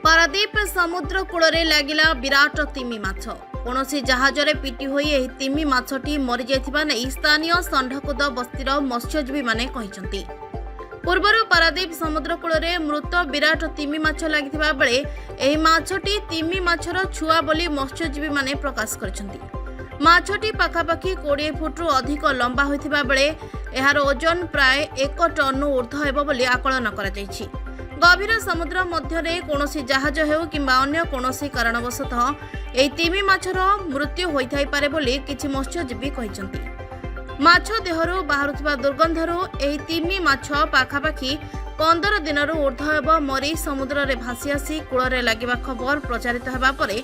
पारादीप समुद्र कूल लगिला विराट तिमी माछ कौनसी जहाजरे पिटी होई एही तिमी माछटी मरी जाइथिबा नै स्थानीय षंढकुद बस्तीर मत्स्यजीवी माने कहिसंती। पूर्वर पारादीप समुद्र कूल मृत विराट तिमी माछ लागिथिबा बेले एही माछटी तिमी माछर छुआ बोली मत्स्यजीवी माने प्रकाश करछंती। माछटी पाखापाखि 20 फुट्रु अधिक लंबा होइथिबा बेले एहार ओजन प्राय 1 टन ऊर्ध्व हेबो बोली आकलन करा जायछि। गभीर समुद्र मध्य कौनसी जहाज हेउ किंबा अन्य कौनसी कारणवशतः एही तिमी माछर मृत्यु होइथाइ पारे बोली किछि मत्स्यजीवी कहिसंती। माछ देहरु बाहरुथिबा दुर्गंधरु एही तिमी माछ पाखापाखि 15 दिनरु ऊर्ध्व हेबो मरी समुद्र रे भासी आसी कूଳରେ लागिबा खबर प्रचारित हेबा परे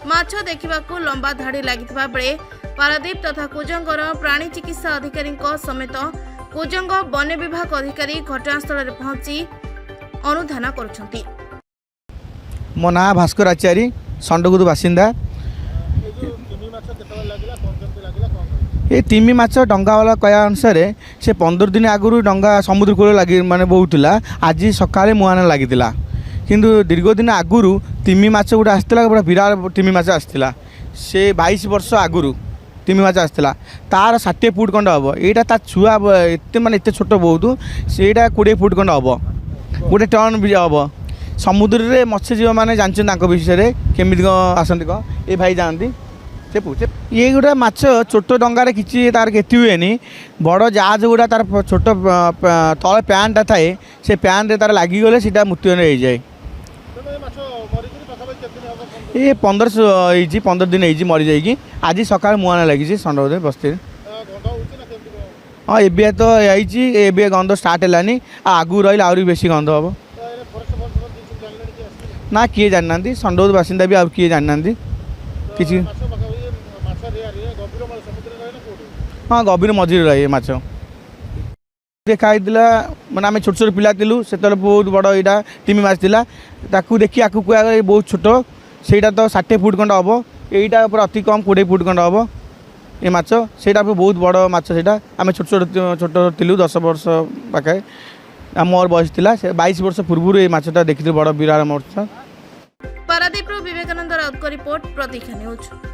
माछ देखिबाकू लंबा धाड़ी लागिथिबा बेले पारादीप तथा कुजंगर प्राणी चिकित्सा अधिकारी समेत कुजंग वन विभाग अधिकारी घटनास्थल रे पहुंची अनुधान करुछंती। मो ना भास्कर आचार्य षंढकुद बासिंदा। ये तिमी माछ डंगा वाला कहया अनुसार से 15 दिन आगु डंगा समुद्र कूल लगी माने बहुला आज सकाळे मुहाने लागितिला किंतु दीर्घ दिन आगु तिमी माछ गोटे आसला गोटे विराट तिमी माछ आसला से 22 वर्ष आगु तिमी माछ आसला तार 60 फुट खंड हम यहाँ छुआ एत माने एत छोट बहुत से 20 फुट खंड हम गोटे टन भी हम समुद्र में मत्स्यजीवी मैंने जानते विषय केमी आसती कह ये भाई जानती से पूछे ये गोटे माछ छोट डंगार कि तार क्षति हुए बड़ जहाज गुड़ा तार छोट तले पैंटा थाए से पैंट तार लगिगले सीटा मृत्यु हो जाए। ये 15 दिन हो मरी जाएगी आज सकाल मुहाने लगी षंढकुद बस्ती। हाँ ए तो ये गंध स्टार्ट है आगू रही आहरी बेसी गंध हम ना किए जानना षंढकुद बासिंदा भी किए जानना कि हाँ गभीर मझे रहे माछ देखाई मैंने आम छोट छोट पिला थिलु से बहुत बड़ यहाँ तिमी माछ था देखी आकु बहुत छोट सेटा तो 60 फुट खंड हम यहीटा अति कम 20 फुट खंड हम ये माछ से बहुत बड़ माछ से आम छोट छोट छोट थिलु 10 वर्ष पाखे मोर बयस था 22 वर्ष पूर्व ये माछटा देखी बड़ विराट मोर्चा। पारादीप विवेकानंद राउत रिपोर्ट प्रतीक्षा न्यूज।